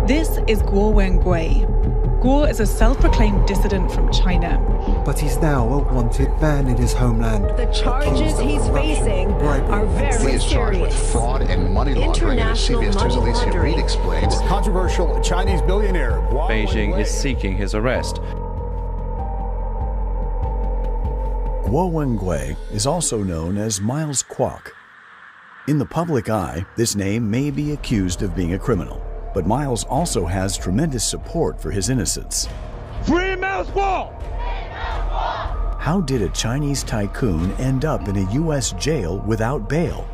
This is Guo Wengui. Guo is a self-proclaimed dissident from China. But he's now a wanted man in his homeland. The charges he's facing are very He is charged with serious. fraud and money laundering, and as CBS 2's Alicia Reed explains. Controversial Chinese billionaire Beijing is seeking his arrest. Guo Wengui is also known as Miles Kwok. In the public eye, this name may be accused of being a criminal, but Miles also has tremendous support for his innocence. Free Miles Kwok! How did a Chinese tycoon end up in a U.S. jail without bail?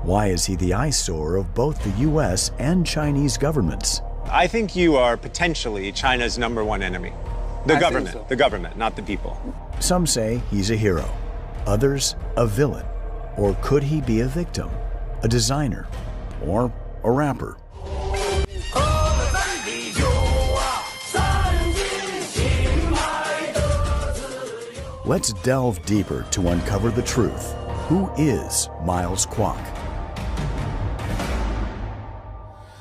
Why is he the eyesore of both the U.S. and Chinese governments? I think you are potentially China's #1 enemy. The government, not the people. Some say he's a hero, others a villain. Or could he be a victim, a designer, or a rapper? Let's delve deeper to uncover the truth. Who is Miles Kwok?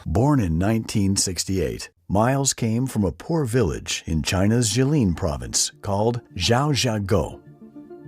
Born in 1968, Miles came from a poor village in China's Jilin province called Zhaozhago.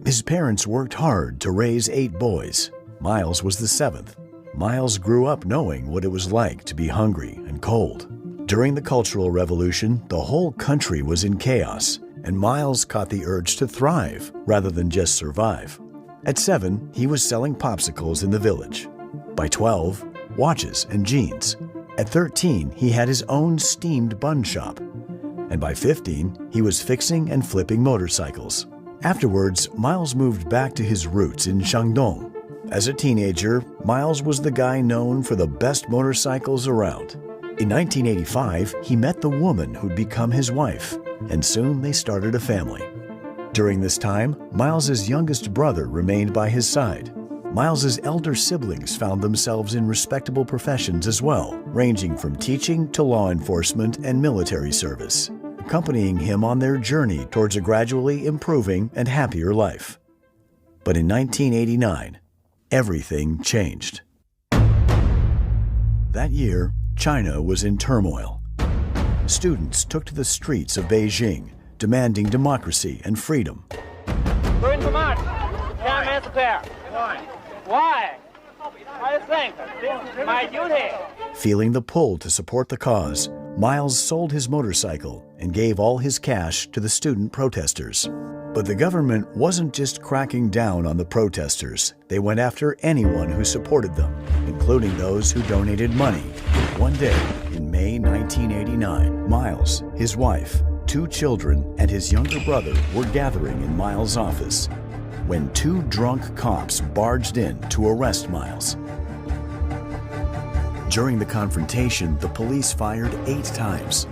His parents worked hard to raise 8 boys. Miles was the 7th. Miles grew up knowing what it was like to be hungry and cold. During the Cultural Revolution, the whole country was in chaos, and Miles caught the urge to thrive rather than just survive. At 7, he was selling popsicles in the village. By 12, watches and jeans. At 13, he had his own steamed bun shop. And by 15, he was fixing and flipping motorcycles. Afterwards, Miles moved back to his roots in Shandong. As a teenager, Miles was the guy known for the best motorcycles around. In 1985, he met the woman who'd become his wife, and soon they started a family. During this time, Miles's youngest brother remained by his side. Miles's elder siblings found themselves in respectable professions as well, ranging from teaching to law enforcement and military service, accompanying him on their journey towards a gradually improving and happier life. But in 1989, everything changed. That year, China was in turmoil. Students took to the streets of Beijing, demanding democracy and freedom. Going to march. Can't miss a pair. Why? I think this is my duty. Feeling the pull to support the cause, Miles sold his motorcycle and gave all his cash to the student protesters. But the government wasn't just cracking down on the protesters. They went after anyone who supported them, including those who donated money. One day, in May 1989, Miles, his wife, 2 children, and his younger brother were gathering in Miles' office when 2 drunk cops barged in to arrest Miles. During the confrontation, the police fired 8 times.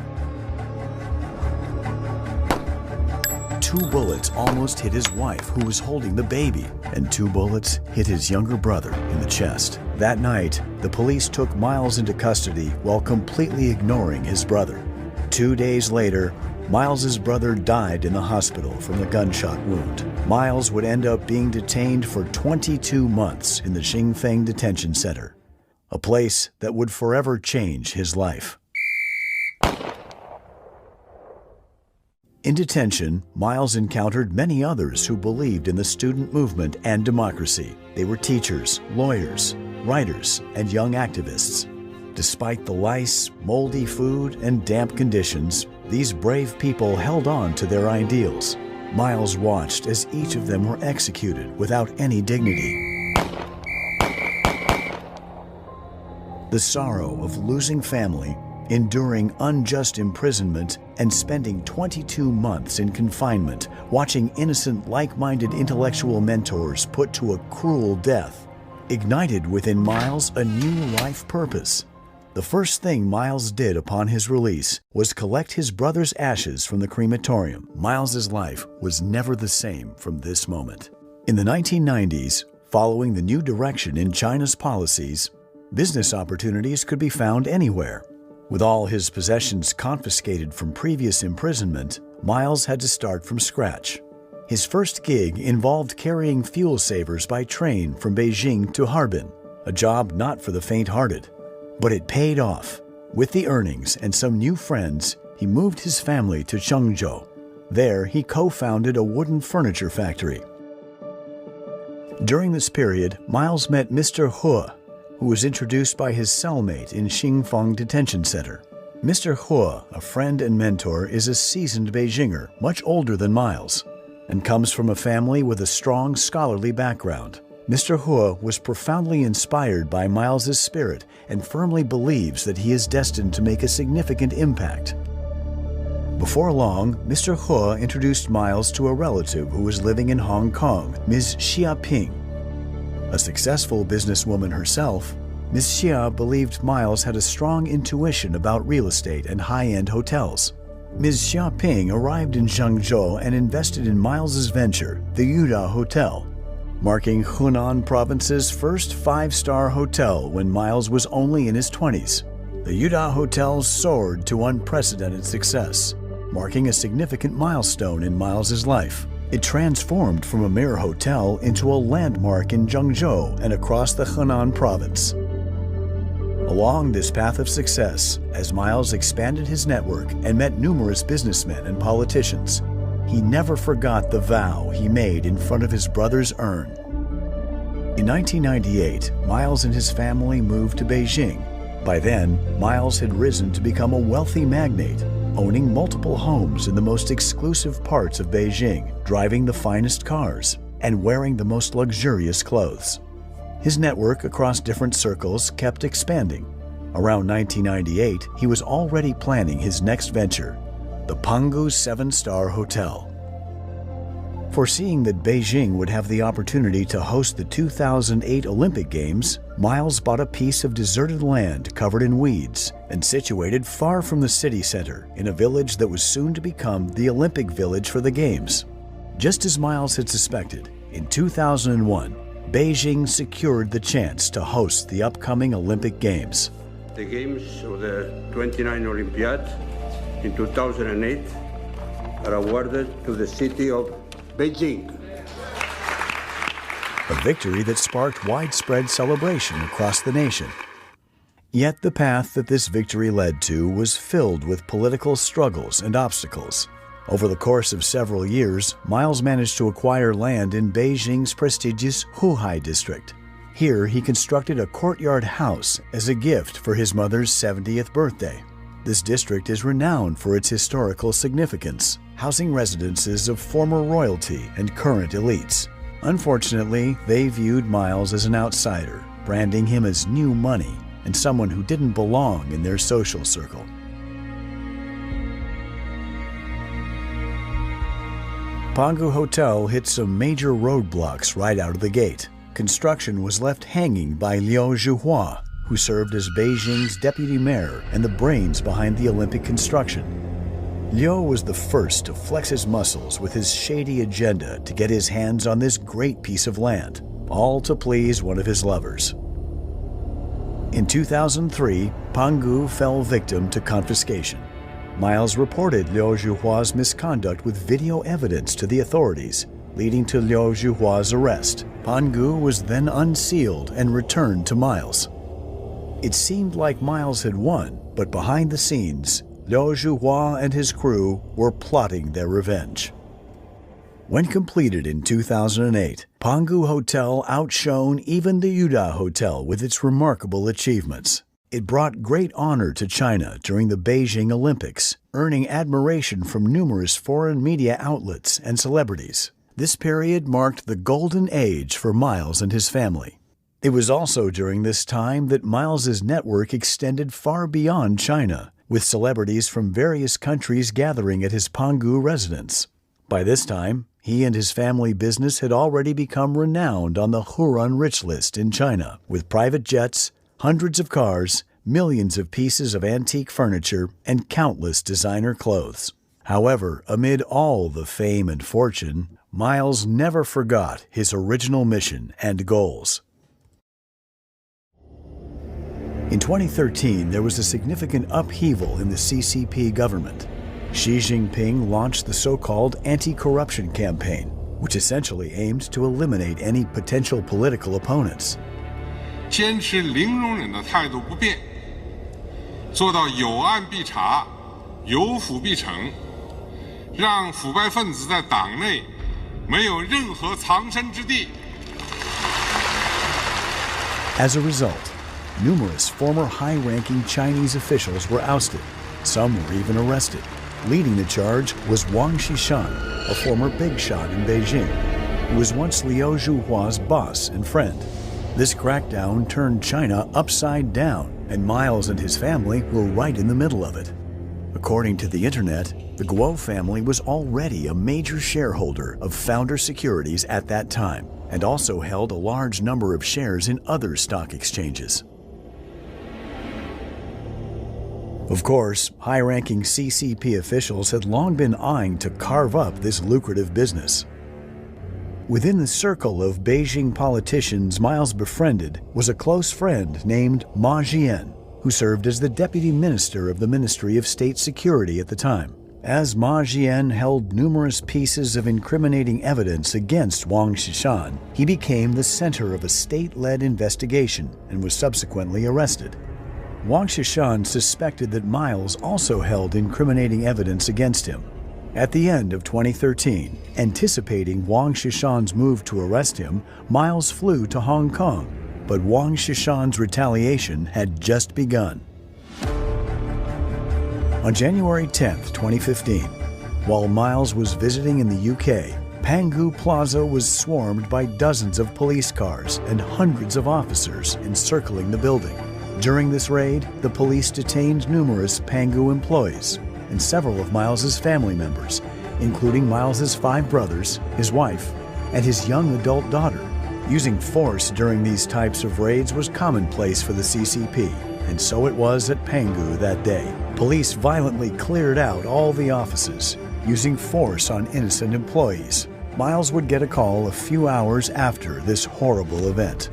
2 bullets almost hit his wife, who was holding the baby, and 2 bullets hit his younger brother in the chest. That night, the police took Miles into custody while completely ignoring his brother. 2 days later, Miles's brother died in the hospital from a gunshot wound. Miles would end up being detained for 22 months in the Xingfeng Detention Center, a place that would forever change his life. In detention, Miles encountered many others who believed in the student movement and democracy. They were teachers, lawyers, writers, and young activists. Despite the lice, moldy food, and damp conditions, these brave people held on to their ideals. Miles watched as each of them were executed without any dignity. The sorrow of losing family, enduring unjust imprisonment, and spending 22 months in confinement, watching innocent, like-minded intellectual mentors put to a cruel death, ignited within Miles a new life purpose. The first thing Miles did upon his release was collect his brother's ashes from the crematorium. Miles's life was never the same from this moment. In the 1990s, following the new direction in China's policies, business opportunities could be found anywhere. With all his possessions confiscated from previous imprisonment, Miles had to start from scratch. His first gig involved carrying fuel savers by train from Beijing to Harbin, a job not for the faint-hearted. But it paid off. With the earnings and some new friends, he moved his family to Chengzhou. There, he co-founded a wooden furniture factory. During this period, Miles met Mr. He, who was introduced by his cellmate in Xingfang Detention Center. Mr. He, a friend and mentor, is a seasoned Beijinger, much older than Miles, and comes from a family with a strong scholarly background. Mr. He was profoundly inspired by Miles's spirit and firmly believes that he is destined to make a significant impact. Before long, Mr. He introduced Miles to a relative who was living in Hong Kong, Ms. Xia Ping. A successful businesswoman herself, Ms. Xia believed Miles had a strong intuition about real estate and high-end hotels. Ms. Xia Ping arrived in Zhengzhou and invested in Miles's venture, the Yuda Hotel, marking Hunan Province's first five-star hotel when Miles was only in his 20s. The Yuda Hotel soared to unprecedented success, marking a significant milestone in Miles's life. It transformed from a mere hotel into a landmark in Zhengzhou and across the Hunan Province. Along this path of success, as Miles expanded his network and met numerous businessmen and politicians, he never forgot the vow he made in front of his brother's urn. In 1998, Miles and his family moved to Beijing. By then, Miles had risen to become a wealthy magnate, owning multiple homes in the most exclusive parts of Beijing, driving the finest cars, and wearing the most luxurious clothes. His network across different circles kept expanding. Around 1998, he was already planning his next venture, the Pangu 7-Star Hotel. Foreseeing that Beijing would have the opportunity to host the 2008 Olympic Games, Miles bought a piece of deserted land covered in weeds and situated far from the city center in a village that was soon to become the Olympic Village for the Games. Just as Miles had suspected, in 2001, Beijing secured the chance to host the upcoming Olympic Games. The Games of the 29th Olympiad in 2008 are awarded to the city of Beijing. A victory that sparked widespread celebration across the nation. Yet the path that this victory led to was filled with political struggles and obstacles. Over the course of several years, Miles managed to acquire land in Beijing's prestigious Huhai district. Here, he constructed a courtyard house as a gift for his mother's 70th birthday. This district is renowned for its historical significance, housing residences of former royalty and current elites. Unfortunately, they viewed Miles as an outsider, branding him as new money and someone who didn't belong in their social circle. Pangu Hotel hit some major roadblocks right out of the gate. Construction was left hanging by Liu Zhuhua, who served as Beijing's deputy mayor and the brains behind the Olympic construction. Liu was the first to flex his muscles with his shady agenda to get his hands on this great piece of land, all to please one of his lovers. In 2003, Pangu fell victim to confiscation. Miles reported Liu Zhuhua's misconduct with video evidence to the authorities, leading to Liu Zhuhua's arrest. Pangu was then unsealed and returned to Miles. It seemed like Miles had won, but behind the scenes, Liu Zhuhua and his crew were plotting their revenge. When completed in 2008, Pangu Hotel outshone even the Yuda Hotel with its remarkable achievements. It brought great honor to China during the Beijing Olympics, earning admiration from numerous foreign media outlets and celebrities. This period marked the golden age for Miles and his family. It was also during this time that Miles's network extended far beyond China, with celebrities from various countries gathering at his Pangu residence. By this time, he and his family business had already become renowned on the Huron Rich List in China, with private jets, hundreds of cars, millions of pieces of antique furniture, and countless designer clothes. However, amid all the fame and fortune, Miles never forgot his original mission and goals. In 2013, there was a significant upheaval in the CCP government. Xi Jinping launched the so-called anti-corruption campaign, which essentially aimed to eliminate any potential political opponents. 坚持零容忍的态度不变，做到有案必查、有腐必惩，让腐败分子在党内没有任何藏身之地。 As a result, numerous former high-ranking Chinese officials were ousted. Some were even arrested. Leading the charge was Wang Xishan, a former big shot in Beijing, who was once Liu Zhuhua's boss and friend. This crackdown turned China upside down, and Miles and his family were right in the middle of it. According to the internet, the Guo family was already a major shareholder of Founder Securities at that time, and also held a large number of shares in other stock exchanges. Of course, high-ranking CCP officials had long been eyeing to carve up this lucrative business. Within the circle of Beijing politicians Miles befriended was a close friend named Ma Jian, who served as the deputy minister of the Ministry of State Security at the time. As Ma Jian held numerous pieces of incriminating evidence against Wang Xishan, he became the center of a state-led investigation and was subsequently arrested. Wang Xishan suspected that Miles also held incriminating evidence against him. At the end of 2013, anticipating Wang Xishan's move to arrest him, Miles flew to Hong Kong, but Wang Xishan's retaliation had just begun. On January 10, 2015, while Miles was visiting in the UK, Pangu Plaza was swarmed by dozens of police cars and hundreds of officers encircling the building. During this raid, the police detained numerous Pangu employees and several of Miles's family members, including Miles's 5 brothers, his wife, and his young adult daughter. Using force during these types of raids was commonplace for the CCP, and so it was at Pangu that day. Police violently cleared out all the offices, using force on innocent employees. Miles would get a call a few hours after this horrible event.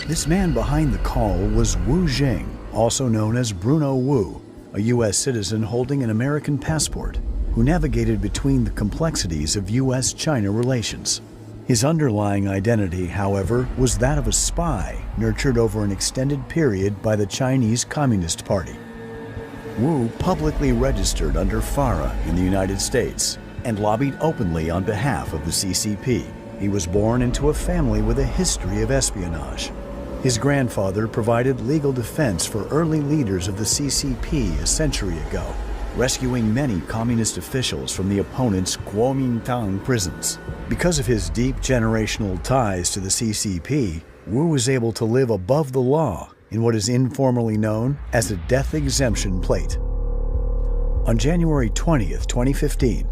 This man behind the call was Wu Zheng, also known as Bruno Wu, a U.S. citizen holding an American passport, who navigated between the complexities of U.S.-China relations. His underlying identity, however, was that of a spy nurtured over an extended period by the Chinese Communist Party. Wu publicly registered under FARA in the United States and lobbied openly on behalf of the CCP. He was born into a family with a history of espionage. His grandfather provided legal defense for early leaders of the CCP a century ago, rescuing many communist officials from the opponent's Kuomintang prisons. Because of his deep generational ties to the CCP, Wu was able to live above the law in what is informally known as a death exemption plate. On January 20th, 2015,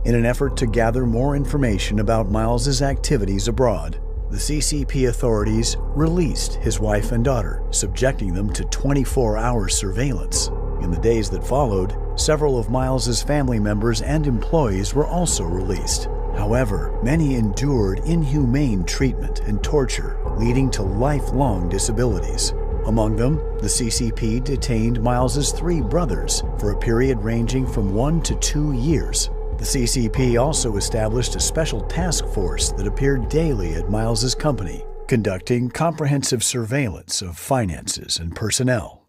in an effort to gather more information about Miles's activities abroad, the CCP authorities released his wife and daughter, subjecting them to 24-hour surveillance. In the days that followed, several of Miles's family members and employees were also released. However, many endured inhumane treatment and torture, leading to lifelong disabilities. Among them, the CCP detained Miles's 3 brothers for a period ranging from 1 to 2 years. The CCP also established a special task force that appeared daily at Miles's company, conducting comprehensive surveillance of finances and personnel.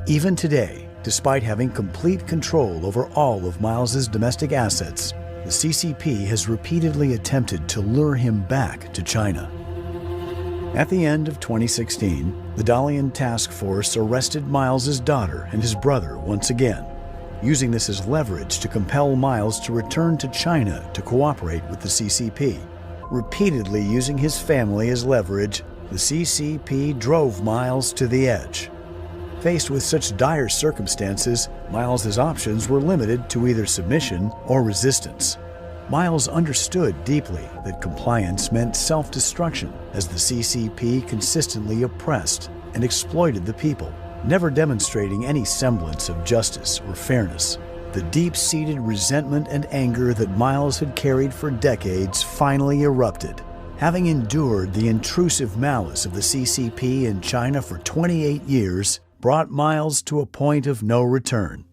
Even today, despite having complete control over all of Miles's domestic assets, the CCP has repeatedly attempted to lure him back to China. At the end of 2016, the Dalian task force arrested Miles's daughter and his brother once again, using this as leverage to compel Miles to return to China to cooperate with the CCP. Repeatedly using his family as leverage, the CCP drove Miles to the edge. Faced with such dire circumstances, Miles's options were limited to either submission or resistance. Miles understood deeply that compliance meant self-destruction, as the CCP consistently oppressed and exploited the people, never demonstrating any semblance of justice or fairness. The deep-seated resentment and anger that Miles had carried for decades finally erupted. Having endured the intrusive malice of the CCP in China for 28 years, brought Miles to a point of no return.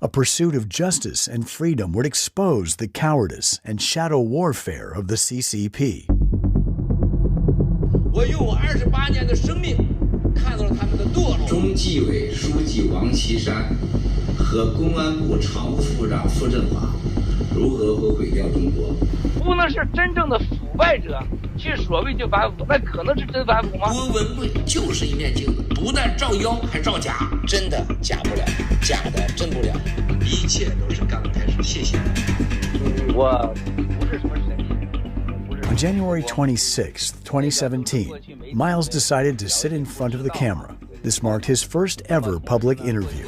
A pursuit of justice and freedom would expose the cowardice and shadow warfare of the CCP. 我用我28年的生命看到了他们的堕落。中纪委书记王岐山和公安部常务副部长傅政华如何会毁掉中国？不能是真正的腐败者去所谓就反腐，那可能是真反腐吗？郭文贵就是一面镜子，不但照妖还照假，真的假不了，假的真不了，一切都是刚开始。谢谢。我不是什么神医。On January 26, 2017, Miles decided to sit in front of the camera. This marked his first ever public interview,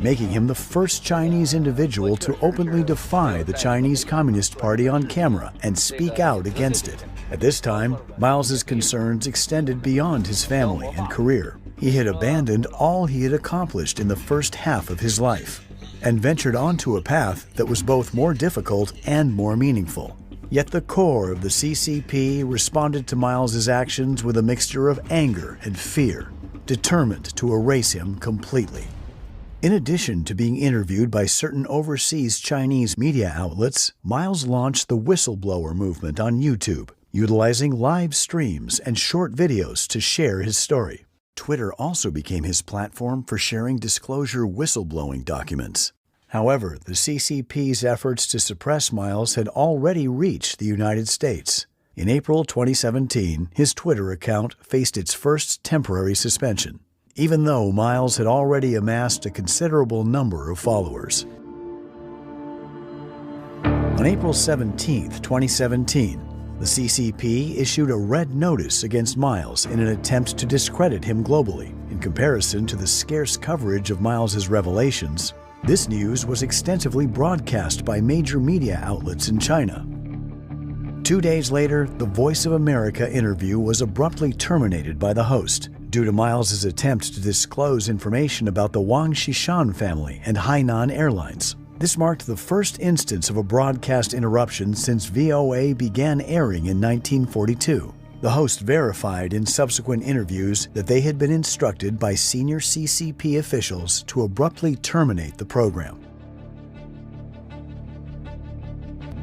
making him the first Chinese individual to openly defy the Chinese Communist Party on camera and speak out against it. At this time, Miles's concerns extended beyond his family and career. He had abandoned all he had accomplished in the first half of his life and ventured onto a path that was both more difficult and more meaningful. Yet the core of the CCP responded to Miles's actions with a mixture of anger and fear, determined to erase him completely. In addition to being interviewed by certain overseas Chinese media outlets, Miles launched the whistleblower movement on YouTube, utilizing live streams and short videos to share his story. Twitter also became his platform for sharing disclosure whistleblowing documents. However, the CCP's efforts to suppress Miles had already reached the United States. In April 2017, his Twitter account faced its first temporary suspension, even though Miles had already amassed a considerable number of followers. On April 17, 2017, the CCP issued a red notice against Miles in an attempt to discredit him globally. In comparison to the scarce coverage of Miles's revelations, this news was extensively broadcast by major media outlets in China. 2 days later, the Voice of America interview was abruptly terminated by the host due to Miles's attempt to disclose information about the Wang Xishan family and Hainan Airlines. This marked the first instance of a broadcast interruption since VOA began airing in 1942. The host verified in subsequent interviews that they had been instructed by senior CCP officials to abruptly terminate the program.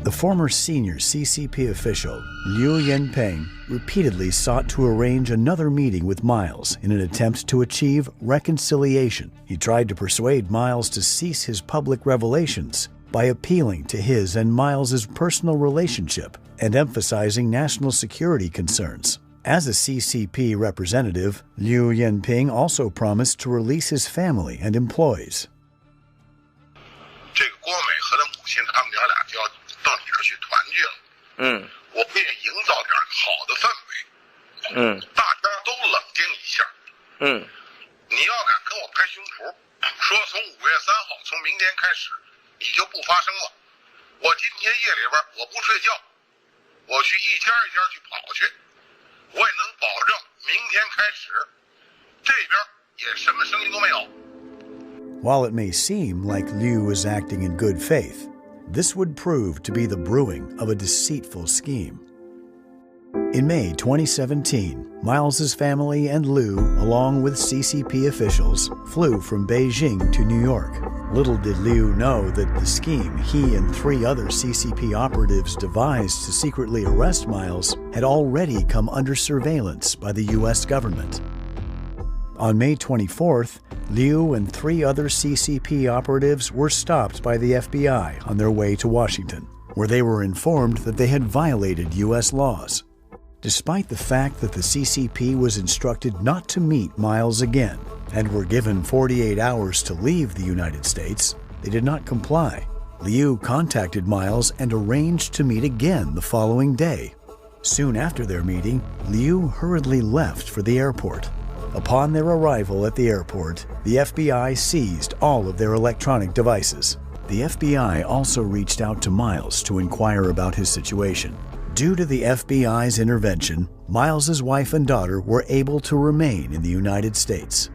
The former senior CCP official, Liu Yanpeng, repeatedly sought to arrange another meeting with Miles in an attempt to achieve reconciliation. He tried to persuade Miles to cease his public revelations by appealing to his and Miles's personal relationship and emphasizing national security concerns. As a CCP representative, Liu Yanping also promised to release his family and employees. 这个郭美和他母亲，他们娘俩就要到你这儿去团聚了。我们也营造点好的氛围。大家都冷静一下。你要敢跟我拍胸脯，说从5月3号，从明天开始，你就不发生了。我今天夜里边我不睡觉，我去一家一家去跑去，我也能保证明天开始，这边也什么声音都没有。 While it may seem like Liu was acting in good faith, this would prove to be the brewing of a deceitful scheme. In May 2017, Miles's family and Liu, along with CCP officials, flew from Beijing to New York. Little did Liu know that the scheme he and 3 other CCP operatives devised to secretly arrest Miles had already come under surveillance by the U.S. government. On May 24th, Liu and 3 other CCP operatives were stopped by the FBI on their way to Washington, where they were informed that they had violated U.S. laws. Despite the fact that the CCP was instructed not to meet Miles again and were given 48 hours to leave the United States, they did not comply. Liu contacted Miles and arranged to meet again the following day. Soon after their meeting, Liu hurriedly left for the airport. Upon their arrival at the airport, the FBI seized all of their electronic devices. The FBI also reached out to Miles to inquire about his situation. Due to the FBI's intervention, Miles's wife and daughter were able to remain in the United States.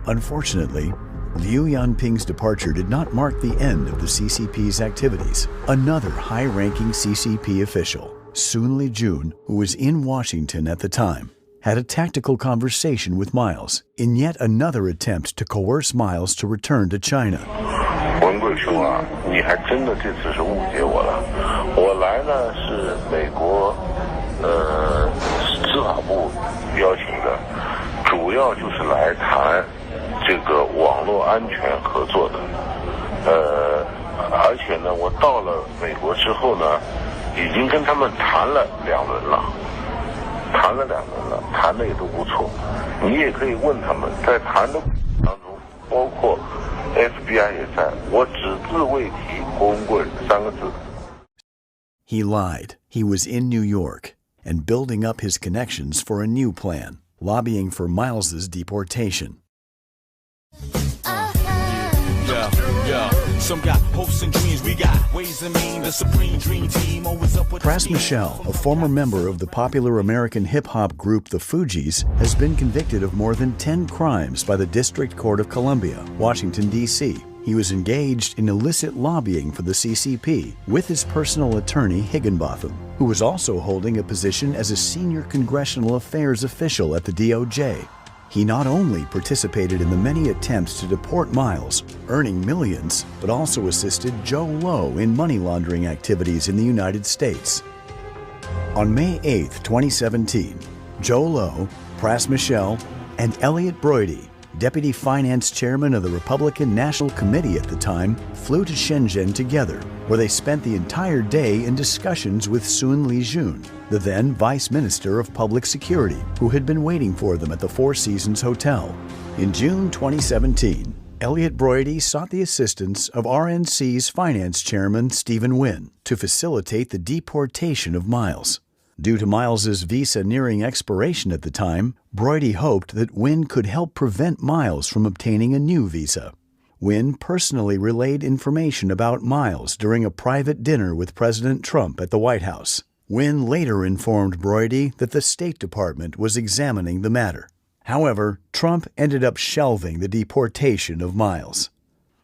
Unfortunately, Liu Yanping's departure did not mark the end of the CCP's activities. Another high-ranking CCP official, Sun Lijun, who was in Washington at the time, had a tactical conversation with Miles in yet another attempt to coerce Miles to return to China. 文贵兄啊，你还真的这次是误解我了。我来呢是美国司法部邀请的，主要就是来谈这个网络安全合作的。而且呢，我到了美国之后呢，已经跟他们谈了2轮了。谈的也都不错。你也可以问他们，在谈的当中，包括 FBI 也在，我只字未提光棍3个字。He lied. He was in New York and building up his connections for a new plan, lobbying for Miles's deportation. Pras Michel, a former member of the popular American hip-hop group The Fugees, has been convicted of more than 10 crimes by the District Court of Columbia, Washington, D.C. He was engaged in illicit lobbying for the CCP with his personal attorney Higginbotham, who was also holding a position as a senior congressional affairs official at the DOJ. He not only participated in the many attempts to deport Miles, earning millions, but also assisted Joe Low in money laundering activities in the United States. On May 8, 2017, Joe Low, Pras Michel, and Elliot Broidy, Deputy Finance Chairman of the Republican National Committee at the time, flew to Shenzhen together, where they spent the entire day in discussions with Sun Lijun, the then Vice Minister of Public Security, who had been waiting for them at the Four Seasons Hotel. In June 2017, Elliot Broidy sought the assistance of RNC's Finance Chairman Stephen Wynn to facilitate the deportation of Miles. Due to Miles's visa nearing expiration at the time, Broidy hoped that Wynn could help prevent Miles from obtaining a new visa. Wynn personally relayed information about Miles during a private dinner with President Trump at the White House. Wynn later informed Broidy that the State Department was examining the matter. However, Trump ended up shelving the deportation of Miles.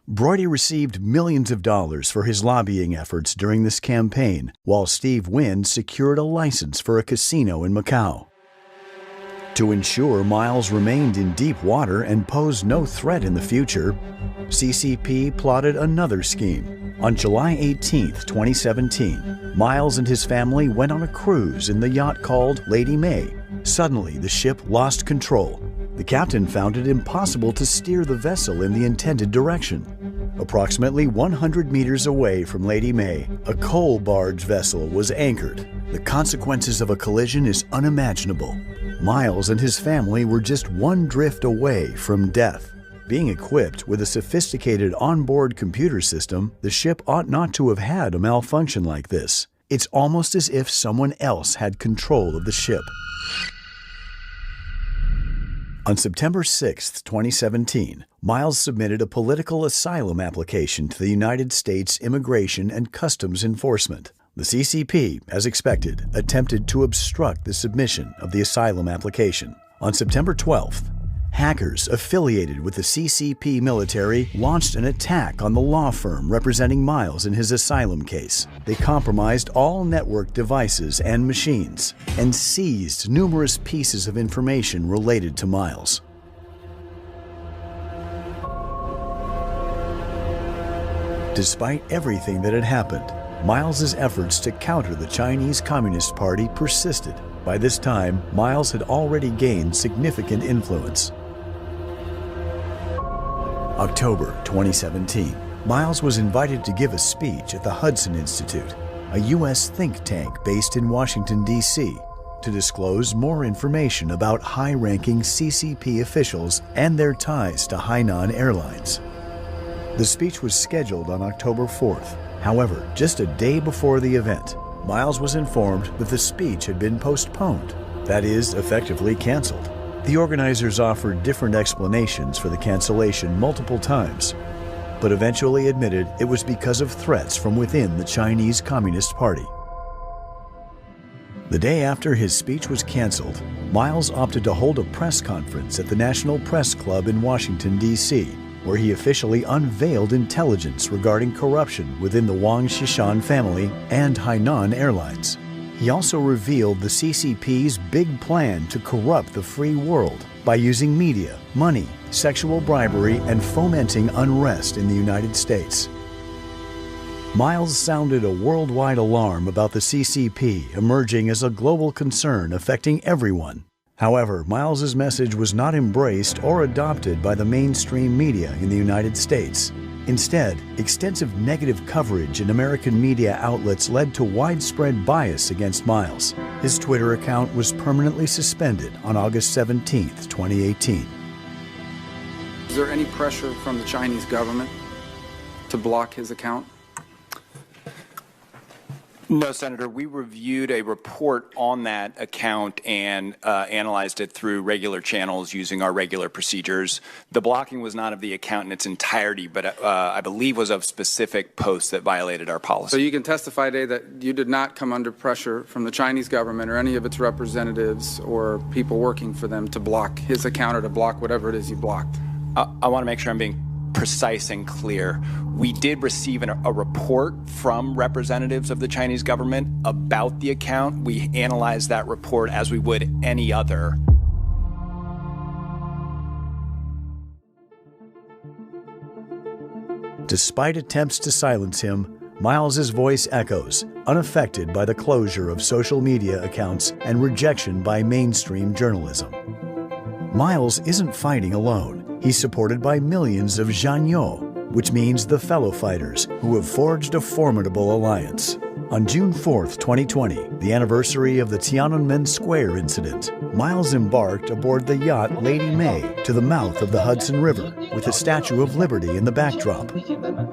Broidy received millions of dollars for his lobbying efforts during this campaign, while Steve Wynn secured a license for a casino in Macau. To ensure Miles remained in deep water and posed no threat in the future, CCP plotted another scheme. On July 18, 2017, Miles and his family went on a cruise in the yacht called Lady May. Suddenly, the ship lost control. The captain found it impossible to steer the vessel in the intended direction. Approximately 100 meters away from Lady May, a coal barge vessel was anchored. The consequences of a collision is unimaginable. Miles and his family were just one drift away from death. Being equipped with a sophisticated onboard computer system, the ship ought not to have had a malfunction like this. It's almost as if someone else had control of the ship. On September 6, 2017, Miles submitted a political asylum application to the United States Immigration and Customs Enforcement. The CCP, as expected, attempted to obstruct the submission of the asylum application. On September 12th, hackers affiliated with the CCP military launched an attack on the law firm representing Miles in his asylum case. They compromised all network devices and machines and seized numerous pieces of information related to Miles. Despite everything that had happened, Miles's efforts to counter the Chinese Communist Party persisted. By this time, Miles had already gained significant influence. October 2017, Miles was invited to give a speech at the Hudson Institute, a U.S. think tank based in Washington, D.C., to disclose more information about high-ranking CCP officials and their ties to Hainan Airlines. The speech was scheduled on October 4th. However, just a day before the event, Miles was informed that the speech had been postponed, that is, effectively canceled. The organizers offered different explanations for the cancellation multiple times, but eventually admitted it was because of threats from within the Chinese Communist Party. The day after his speech was canceled, Miles opted to hold a press conference at the National Press Club in Washington, D.C., where he officially unveiled intelligence regarding corruption within the Wang Xishan family and Hainan Airlines. He also revealed the CCP's big plan to corrupt the free world by using media, money, sexual bribery, and fomenting unrest in the United States. Miles sounded a worldwide alarm about the CCP emerging as a global concern affecting everyone. However, Miles's message was not embraced or adopted by the mainstream media in the United States. Instead, extensive negative coverage in American media outlets led to widespread bias against Miles. His Twitter account was permanently suspended on August 17, 2018. Is there any pressure from the Chinese government to block his account? No, Senator. We reviewed a report on that account and analyzed it through regular channels using our regular procedures. The blocking was not of the account in its entirety, but I believe was of specific posts that violated our policy. So you can testify today that you did not come under pressure from the Chinese government or any of its representatives or people working for them to block his account or to block whatever it is you blocked. I want to make sure I'm being precise and clear. We did receive a report from representatives of the Chinese government about the account. We analyzed that report as we would any other. Despite attempts to silence him, Miles's voice echoes, unaffected by the closure of social media accounts and rejection by mainstream journalism. Miles isn't fighting alone. He's supported by millions of Zhanyou, which means the fellow fighters, who have forged a formidable alliance. On June 4th, 2020, the anniversary of the Tiananmen Square incident, Miles embarked aboard the yacht Lady May to the mouth of the Hudson River with the Statue of Liberty in the backdrop.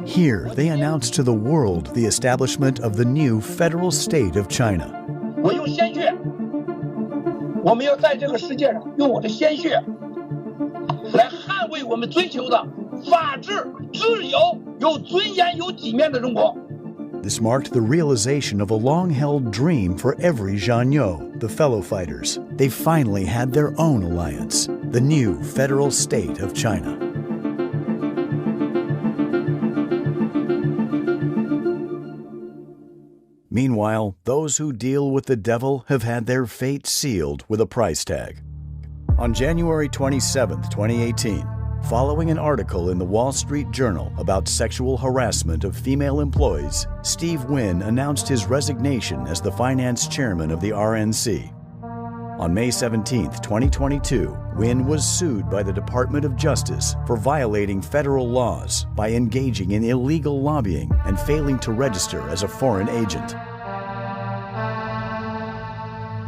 Here, they announced to the world the establishment of the new federal state of China. 我用鲜血，我们要在这个世界上用我的鲜血来捍卫我们追求的法治、自由、有尊严、有体面的中国。 This marked the realization of a long-held dream for every Zhanyou, the fellow fighters. They finally had their own alliance, the new federal state of China. Meanwhile, those who deal with the devil have had their fate sealed with a price tag. On January 27, 2018, following an article in the Wall Street Journal about sexual harassment of female employees, Steve Wynn announced his resignation as the finance chairman of the RNC. On May 17, 2022, Wynn was sued by the Department of Justice for violating federal laws by engaging in illegal lobbying and failing to register as a foreign agent.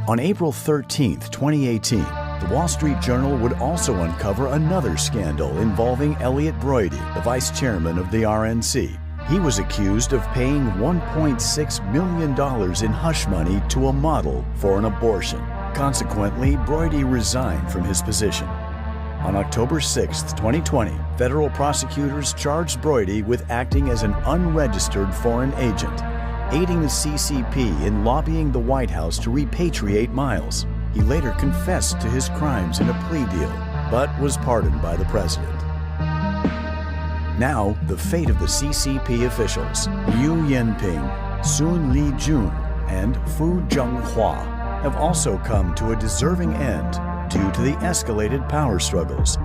On April 13, 2018, the Wall Street Journal would also uncover another scandal involving Elliot Broidy, the vice chairman of the RNC. He was accused of paying $1.6 million in hush money to a model for an abortion. Consequently, Broidy resigned from his position. On October 6, 2020, federal prosecutors charged Broidy with acting as an unregistered foreign agent, aiding the CCP in lobbying the White House to repatriate Miles. He later confessed to his crimes in a plea deal, but was pardoned by the president. Now, the fate of the CCP officials, Liu Yanping, Sun Lijun, and Fu Zhenghua, have also come to a deserving end due to the escalated power struggles.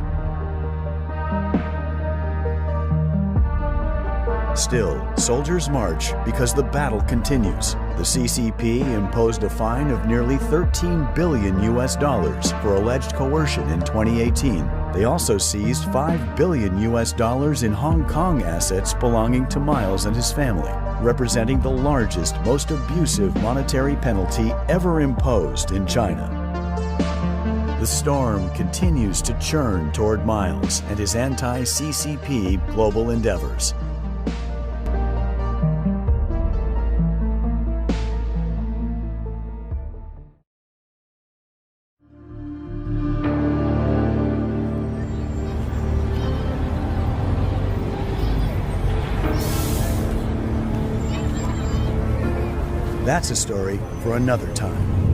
Still, soldiers march because the battle continues. The CCP imposed a fine of nearly $13 billion for alleged coercion in 2018. They also seized $5 billion in Hong Kong assets belonging to Miles and his family, representing the largest, most abusive monetary penalty ever imposed in China. The storm continues to churn toward Miles and his anti-CCP global endeavors. That's a story for another time.